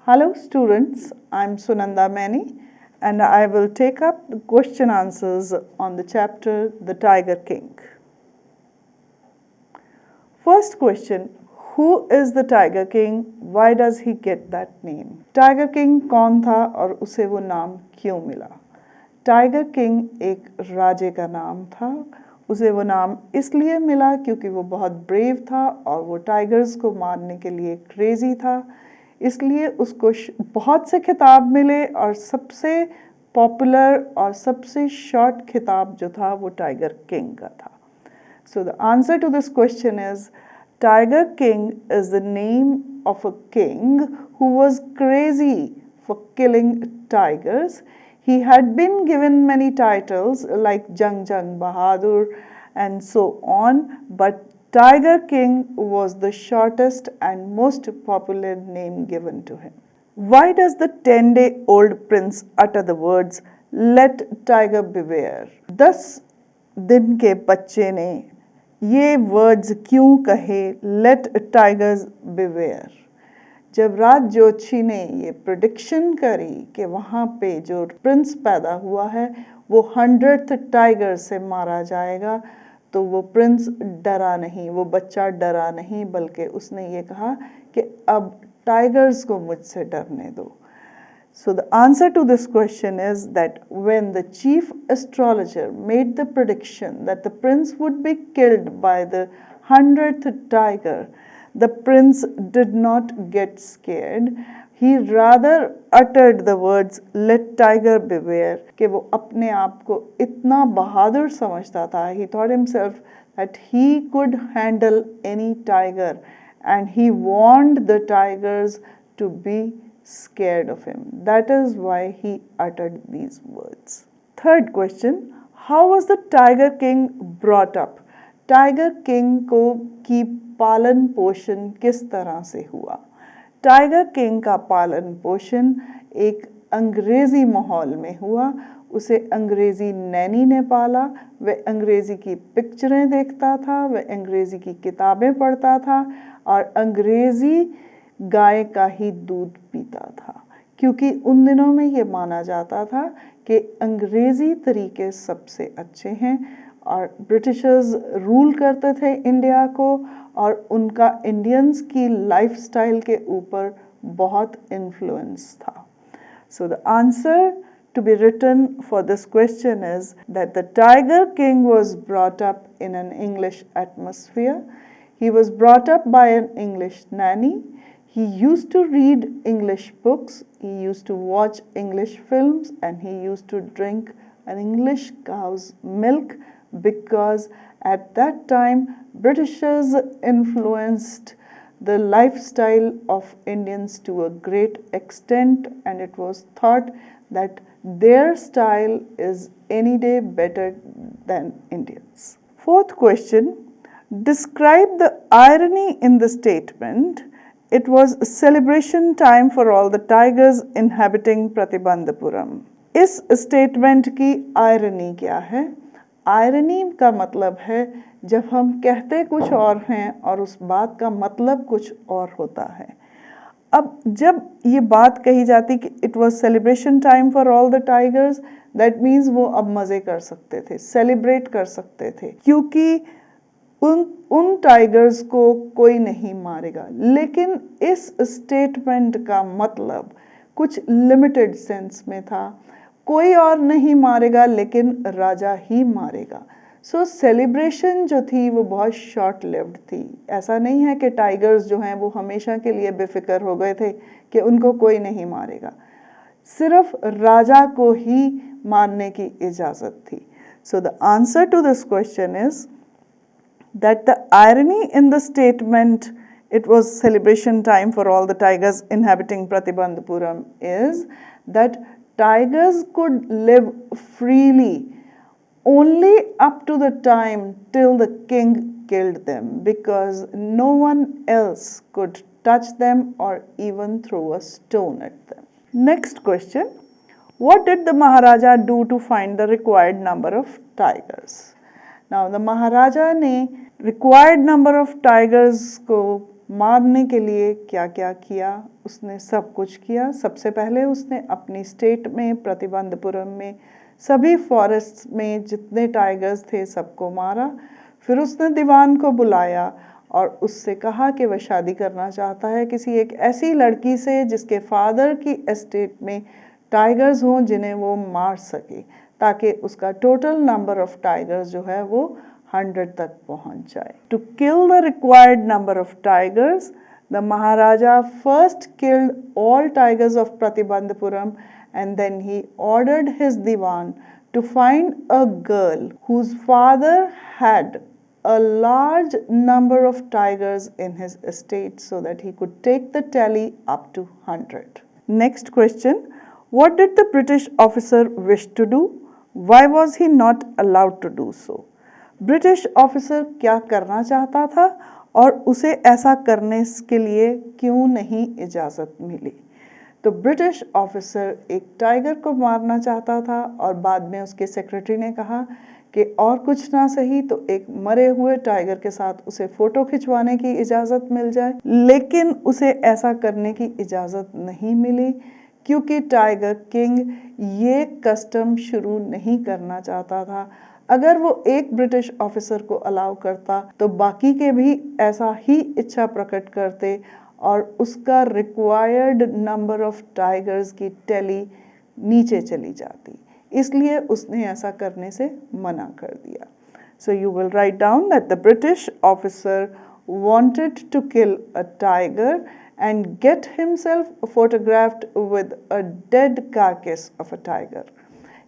Hello students, I am Sunanda Maini and I will take up the question answers on the chapter The Tiger King. First question, who is the Tiger King? Why does he get that name? Tiger King कौन था और उसे वो नाम क्यों मिला? Tiger king एक राजे का नाम था। उसे वो नाम इसलिए मिला क्योंकि वो बहुत ब्रेव था और वो टाइगर्स को मारने के लिए क्रेजी था, इसलिए उसको बहुत से खिताब मिले और सबसे पॉपुलर और सबसे शॉर्ट खिताब जो था वो टाइगर किंग का था। So the answer to this question is Tiger King is the name of a king who was crazy for killing tigers. He had been given many titles like Jung Jung Bahadur and so on, but Tiger King was the shortest and most popular name given to him. Why does the 10-day-old prince utter the words, "Let tiger beware"? 10 दिन के बच्चे ने ये words क्यों कहे, "Let tigers beware"? जब राज ज्योतिषी ने ये प्रेडिक्शन करी कि वहाँ पे जो प्रिंस पैदा हुआ है वो 100th टाइगर से मारा जाएगा, तो वो प्रिंस डरा नहीं, वो बच्चा डरा नहीं, बल्कि उसने ये कहा कि अब टाइगर्स को मुझसे डरने दो। So the answer to this question is that when the chief astrologer made the prediction that the prince would be killed by the 100th tiger, the prince did not get scared. He rather uttered the words "Let tiger beware" कि वो अपने आप को इतना बहादुर समझता था. He thought himself that he could handle any tiger and he warned the tigers to be scared of him. That is why he uttered these words. Third question, how was the Tiger King brought up? Tiger King को की पालन पोषण किस तरह से हुआ? Tiger king का पालन पोषण एक अंग्रेज़ी माहौल में हुआ। उसे अंग्रेज़ी नैनी ने पाला, वह अंग्रेज़ी की पिक्चरें देखता था, वह अंग्रेज़ी की किताबें पढ़ता था और अंग्रेज़ी गाय का ही दूध पीता था, क्योंकि उन दिनों में ये माना जाता था कि अंग्रेज़ी तरीके सबसे अच्छे हैं और ब्रिटिशर्स रूल करते थे इंडिया को और उनका इंडियंस की लाइफस्टाइल के ऊपर बहुत इन्फ्लुएंस था. So the answer to be written for this question is that the Tiger King was brought up in an English atmosphere. He was brought up by an English nanny. He used to read English books, he used to watch English films, and he used to drink an English cow's milk because at that time Britishers influenced the lifestyle of Indians to a great extent, and it was thought that their style is any day better than Indians. Fourth question, describe the irony in the statement, "It was a celebration time for all the tigers inhabiting Pratibandhapuram." इस statement की irony क्या है? Irony का मतलब है जब हम कहते कुछ और हैं और उस बात का मतलब कुछ और होता है। अब जब ये बात कही जाती कि it was celebration time for all the tigers, that means वो अब मज़े कर सकते थे, सेलिब्रेट कर सकते थे, क्योंकि उन टाइगर्स को कोई नहीं मारेगा। लेकिन इस स्टेटमेंट का मतलब कुछ लिमिटेड सेंस में था, कोई और नहीं मारेगा लेकिन राजा ही मारेगा। सो सेलिब्रेशन जो थी वो बहुत शॉर्ट लिव्ड थी। ऐसा नहीं है कि टाइगर्स जो हैं वो हमेशा के लिए बेफिक्र हो गए थे कि उनको कोई नहीं मारेगा, सिर्फ राजा को ही मारने की इजाज़त थी। So the answer to this question is that the irony in the statement, "It was celebration time for all the tigers inhabiting Pratibandhapuram," is that tigers could live freely only up to the time till the king killed them, because no one else could touch them or even throw a stone at them. Next question, what did the Maharaja do to find the required number of tigers? Now the Maharaja ने required number of tigers को मारने के लिए क्या क्या किया, उसने सब कुछ किया। सबसे पहले उसने अपनी स्टेट में प्रतिबंधपुरम में सभी फॉरेस्ट में जितने टाइगर्स थे सबको मारा। फिर उसने दीवान को बुलाया और उससे कहा कि वह शादी करना चाहता है किसी एक ऐसी लड़की से जिसके फादर की एस्टेट में टाइगर्स हों जिन्हें वो मार सके, ताकि उसका टोटल नंबर ऑफ टाइगर्स जो है वो 100 तक पहुंच जाए। To kill the required number of tigers, the Maharaja first killed all tigers of Pratibandhapuram and then he ordered his diwan to find a girl whose father had a large number of tigers in his estate so that he could take the tally up to 100. Next question, what did the British officer wish to do? Why was he not allowed to do so? British officer क्या करना चाहता था और उसे ऐसा करने के लिए क्यों नहीं इजाज़त मिली? तो ब्रिटिश ऑफिसर एक टाइगर को मारना चाहता था और बाद में उसके सेक्रेटरी ने कहा कि और कुछ ना सही तो एक मरे हुए टाइगर के साथ उसे फ़ोटो खिंचवाने की इजाज़त मिल जाए, लेकिन उसे ऐसा करने की इजाज़त नहीं मिली क्योंकि टाइगर किंग ये कस्टम शुरू नहीं करना चाहता था। अगर वो एक ब्रिटिश ऑफिसर को अलाउ करता तो बाकी के भी ऐसा ही इच्छा प्रकट करते और उसका रिक्वायर्ड नंबर ऑफ टाइगर्स की टैली नीचे चली जाती, इसलिए उसने ऐसा करने से मना कर दिया। So you will write down that the British officer wanted to kill a tiger and get himself photographed with a dead carcass of a tiger.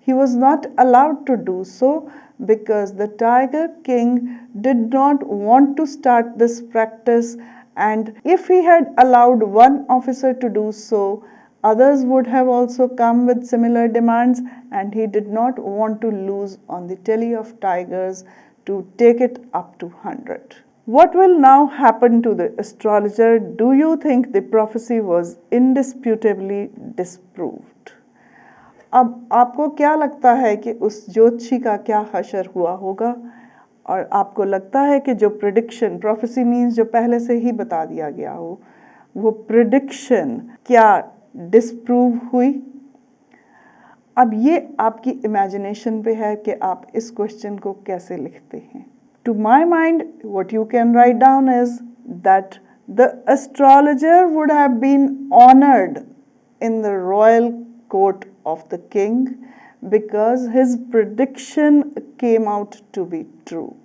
He was not allowed to do so because the Tiger King did not want to start this practice, and if he had allowed one officer to do so, others would have also come with similar demands, and he did not want to lose on the tally of tigers to take it up to 100. What will now happen to the astrologer? Do you think the prophecy was indisputably disproved? अब आपको क्या लगता है कि उस ज्योतिषी का क्या हशर हुआ होगा? और आपको लगता है कि जो प्रिडिक्शन, प्रोफेसी मीन्स जो पहले से ही बता दिया गया हो, वो प्रिडिक्शन क्या डिस्प्रूव हुई? अब ये आपकी इमेजिनेशन पे है कि आप इस क्वेश्चन को कैसे लिखते हैं। To my mind what you can write down is that the astrologer would have been honoured in the royal court of the king because his prediction came out to be true.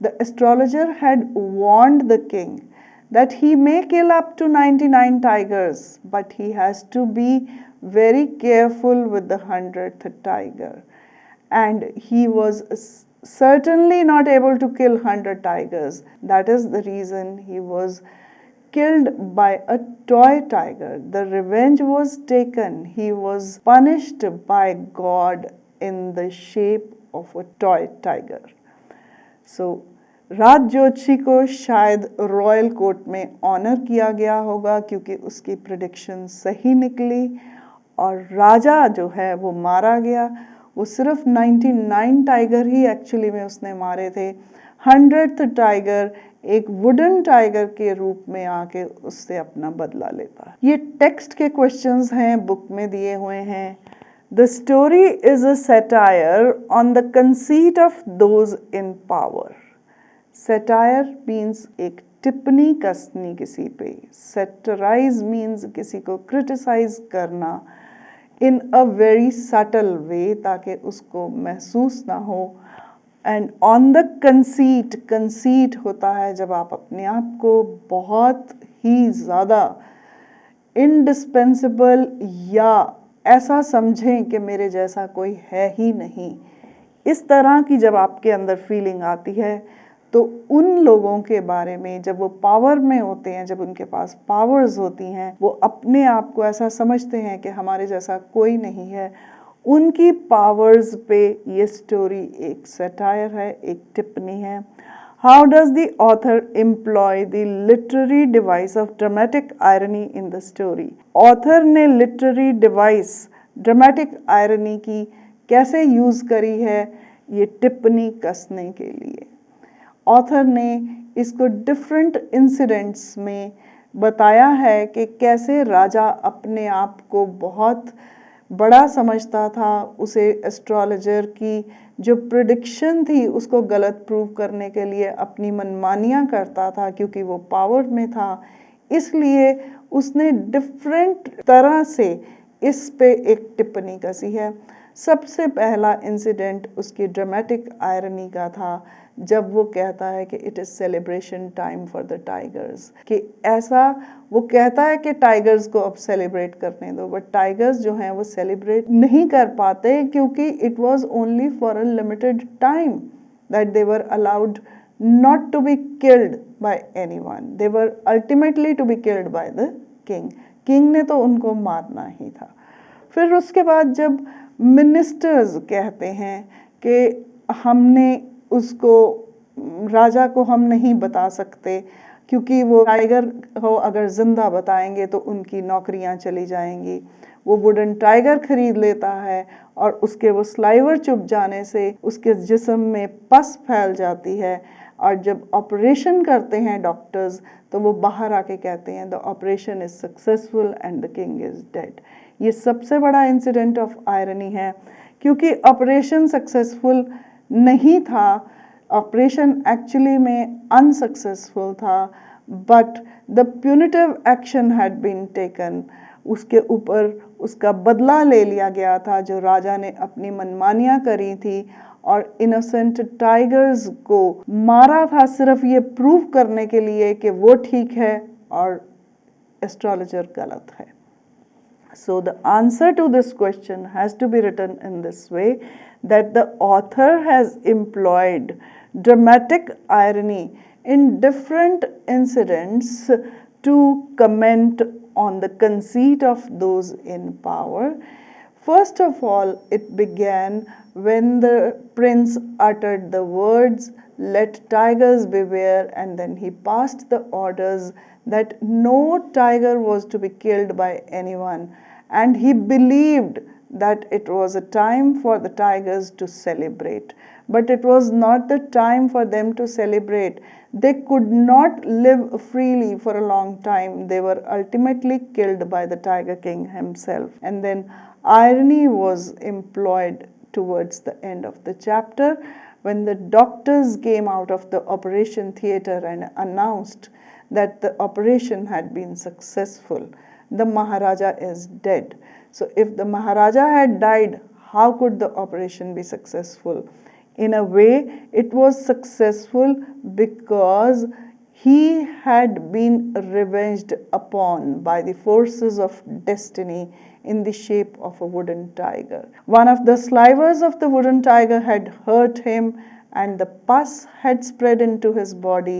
The astrologer had warned the king that he may kill up to 99 tigers, but he has to be very careful with the 100th tiger. And he was certainly not able to kill 100 tigers. That is the reason he was killed by a toy tiger. The revenge was taken. He was punished by God in the shape of a toy tiger. So, राज ज्योतिषी को शायद royal court में honour किया गया होगा क्योंकि उसकी prediction सही निकली और राजा जो है वो मारा गया। वो सिर्फ 99 टाइगर ही एक्चुअली में उसने मारे थे। 100th टाइगर एक वुडन टाइगर के रूप में आके उससे अपना बदला लेता है। ये टेक्स्ट के क्वेश्चंस हैं, बुक में दिए हुए हैं। The story is a satire on the conceit of those in power. Satire means एक टिप्पणी कसनी किसी पे। सैटराइज मीन्स किसी को क्रिटिसाइज करना इन अ वेरी सटल वे ताकि उसको महसूस ना हो। And on the conceit, conceit होता है जब आप अपने आप को बहुत ही ज़्यादा इंडिस्पेंसिबल या ऐसा समझें कि मेरे जैसा कोई है ही नहीं, इस तरह की जब आपके अंदर फीलिंग आती है तो उन लोगों के बारे में जब वो पावर में होते हैं, जब उनके पास पावर्स होती हैं, वो अपने आप को ऐसा समझते हैं कि हमारे जैसा कोई नहीं है। उनकी पावर्स पे ये स्टोरी एक सैटायर है, एक टिप्पणी है। How does the author employ the literary device of dramatic irony in the story? Author ने लिटरेरी डिवाइस ड्रामेटिक आयरनी की कैसे यूज़ करी है ये टिप्पणी कसने के लिए? ऑथर ने इसको डिफरेंट इंसिडेंट्स में बताया है कि कैसे राजा अपने आप को बहुत बड़ा समझता था, उसे एस्ट्रोलॉजर की जो प्रिडिक्शन थी उसको गलत प्रूव करने के लिए अपनी मनमानियाँ करता था क्योंकि वो पावर में था। इसलिए उसने डिफरेंट तरह से इस पे एक टिप्पणी कसी है। सबसे पहला इंसिडेंट उसकी ड्रामेटिक आयरनी का था जब वो कहता है कि it is celebration time for the tigers, कि ऐसा वो कहता है कि टाइगर्स को अब सेलिब्रेट करने दो, बट टाइगर्स जो हैं वो सेलिब्रेट नहीं कर पाते क्योंकि it was only for a limited time that they were allowed not to be killed by anyone. They were ultimately to be killed by the king. King ने तो उनको मारना ही था। फिर उसके बाद जब मिनिस्टर्स कहते हैं कि हमने उसको, राजा को हम नहीं बता सकते क्योंकि वो टाइगर को अगर जिंदा बताएंगे तो उनकी नौकरियां चली जाएंगी। वो वुडन टाइगर खरीद लेता है और उसके वो स्लाइवर चुभ जाने से उसके जिस्म में पस फैल जाती है, और जब ऑपरेशन करते हैं डॉक्टर्स तो वो बाहर आके कहते हैं the operation is successful and the king is dead. ये सबसे बड़ा इंसिडेंट ऑफ आयरनी है क्योंकि ऑपरेशन सक्सेसफुल नहीं था, ऑपरेशन एक्चुअली में अनसक्सेसफुल था, but the punitive action had been taken. उसके ऊपर उसका बदला ले लिया गया था जो राजा ने अपनी मनमानियाँ करी थी और इनोसेंट टाइगर्स को मारा था सिर्फ ये प्रूव करने के लिए कि वो ठीक है और एस्ट्रोलॉजर गलत है। So the answer to this question has to be written in this way, that the author has employed dramatic irony in different incidents to comment on the conceit of those in power. First of all, it began when the prince uttered the words, "Let tigers beware," and then he passed the orders that no tiger was to be killed by anyone, and he believed that it was a time for the tigers to celebrate. But it was not the time for them to celebrate. They could not live freely for a long time. They were ultimately killed by the Tiger King himself. And then irony was employed towards the end of the chapter when the doctors came out of the operation theater and announced that the operation had been successful. The Maharaja is dead. So if the Maharaja had died, how could the operation be successful? In a way, it was successful because he had been revenged upon by the forces of destiny in the shape of a wooden tiger. One of the slivers of the wooden tiger had hurt him, and the pus had spread into his body,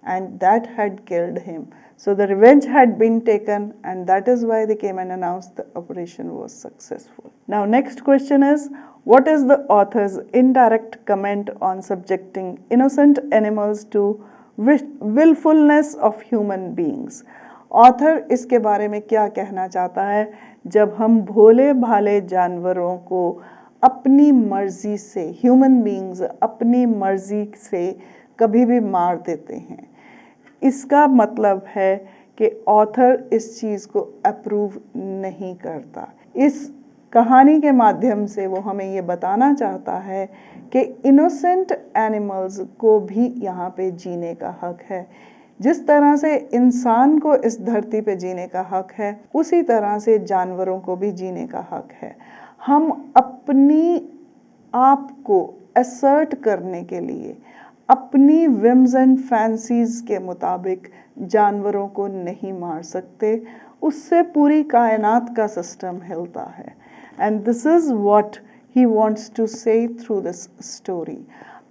and that had killed him. So the revenge had been taken, and that is why they came and announced the operation was successful. Now next question is, what is the author's indirect comment on subjecting innocent animals to willfulness of human beings? Author इसके बारे में क्या कहना चाहता है जब हम भोले भाले जानवरों को अपनी मर्जी से, ह्यूमन बीइंग्स अपनी मर्जी से कभी भी मार देते हैं? इसका मतलब है कि ऑथर इस चीज़ को अप्रूव नहीं करता। इस कहानी के माध्यम से वो हमें ये बताना चाहता है कि इनोसेंट एनिमल्स को भी यहाँ पे जीने का हक है। जिस तरह से इंसान को इस धरती पे जीने का हक है, उसी तरह से जानवरों को भी जीने का हक है। हम अपनी आप को असर्ट करने के लिए अपनी विम्स एंड फैंसीज़ के मुताबिक जानवरों को नहीं मार सकते, उससे पूरी कायनात का सिस्टम हिलता है। And this is what he wants to say through this story.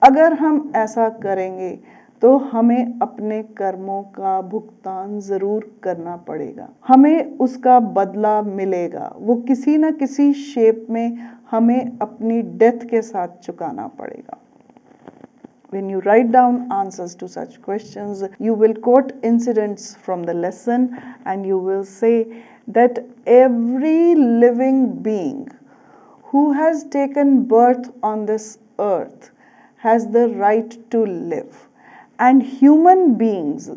अगर हम ऐसा करेंगे तो हमें अपने कर्मों का भुगतान ज़रूर करना पड़ेगा, हमें उसका बदला मिलेगा, वो किसी न किसी शेप में हमें अपनी डेथ के साथ चुकाना पड़ेगा। When you write down answers to such questions, you will quote incidents from the lesson, and you will say that every living being who has taken birth on this earth has the right to live, and human beings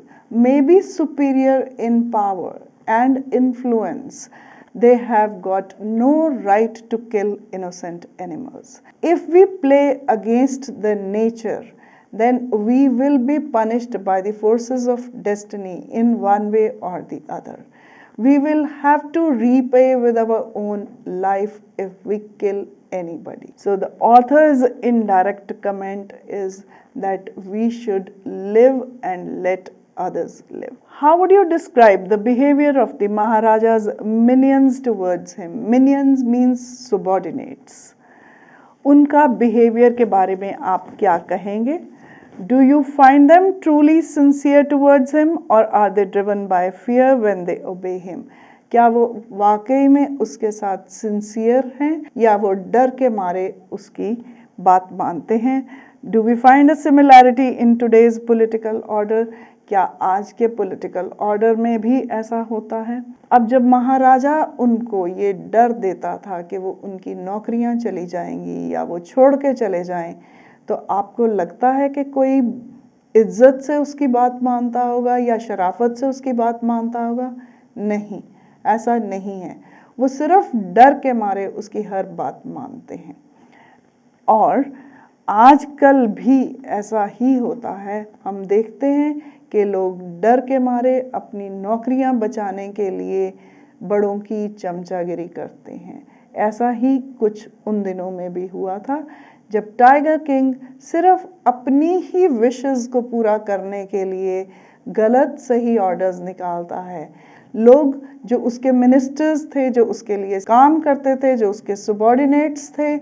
may be superior in power and influence, they have got no right to kill innocent animals. If we play against the nature, then we will be punished by the forces of destiny in one way or the other. We will have to repay with our own life if we kill anybody. So the author's indirect comment is that we should live and let others live. How would you describe the behavior of the Maharaja's minions towards him? Minions means subordinates. उनका behavior के बारे में आप क्या कहेंगे? Do you find them truly sincere towards him, or are they driven by fear when they obey him? क्या वो वाकई में उसके साथ sincere हैं या वो डर के मारे उसकी बात मानते हैं? Do we find a similarity in today's political order? क्या आज के पॉलिटिकल ऑर्डर में भी ऐसा होता है? अब जब महाराजा उनको ये डर देता था कि वो उनकी नौकरियां चली जाएंगी या वो छोड़ के चले जाएं, तो आपको लगता है कि कोई इज्जत से उसकी बात मानता होगा या शराफत से उसकी बात मानता होगा? नहीं, ऐसा नहीं है। वो सिर्फ डर के मारे उसकी हर बात मानते हैं। और आजकल भी ऐसा ही होता है। हम देखते हैं कि लोग डर के मारे अपनी नौकरियां बचाने के लिए बड़ों की चमचागिरी करते हैं। ऐसा ही कुछ उन दिनों में भी हुआ था जब टाइगर किंग सिर्फ अपनी ही विशेस को पूरा करने के लिए गलत सही ऑर्डर्स निकालता है। लोग जो उसके मिनिस्टर्स थे, जो उसके लिए काम करते थे, जो उसके सबॉर्डिनेट्स थे,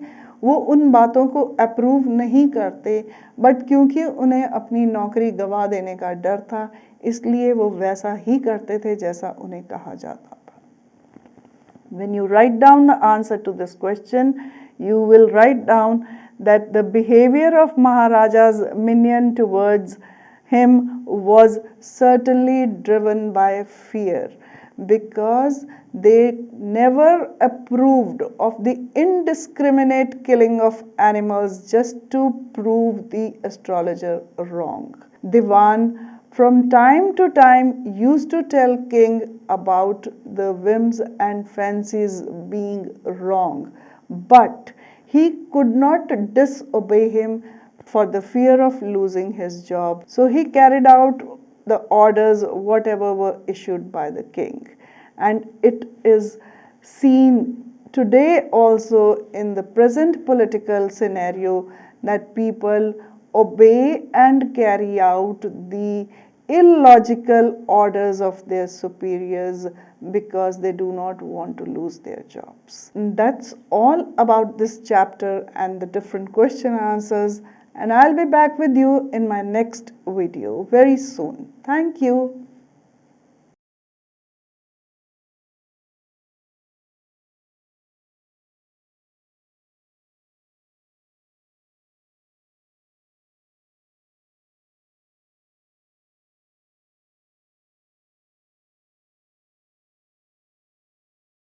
वो उन बातों को अप्रूव नहीं करते, बट क्योंकि उन्हें अपनी नौकरी गंवा देने का डर था, इसलिए वो वैसा ही करते थे जैसा उन्हें कहा जाता था। When you write down the answer to this question, you will write down that the behavior of Maharaja's minion towards him was certainly driven by fear, because they never approved of the indiscriminate killing of animals just to prove the astrologer wrong. Diwan from time to time used to tell king about the whims and fancies being wrong, but he could not disobey him for the fear of losing his job. So he carried out the orders whatever were issued by the king. And it is seen today also in the present political scenario that people obey and carry out the illogical orders of their superiors because they do not want to lose their jobs. And that's all about this chapter and the different question answers, and I'll be back with you in my next video very soon. Thank you.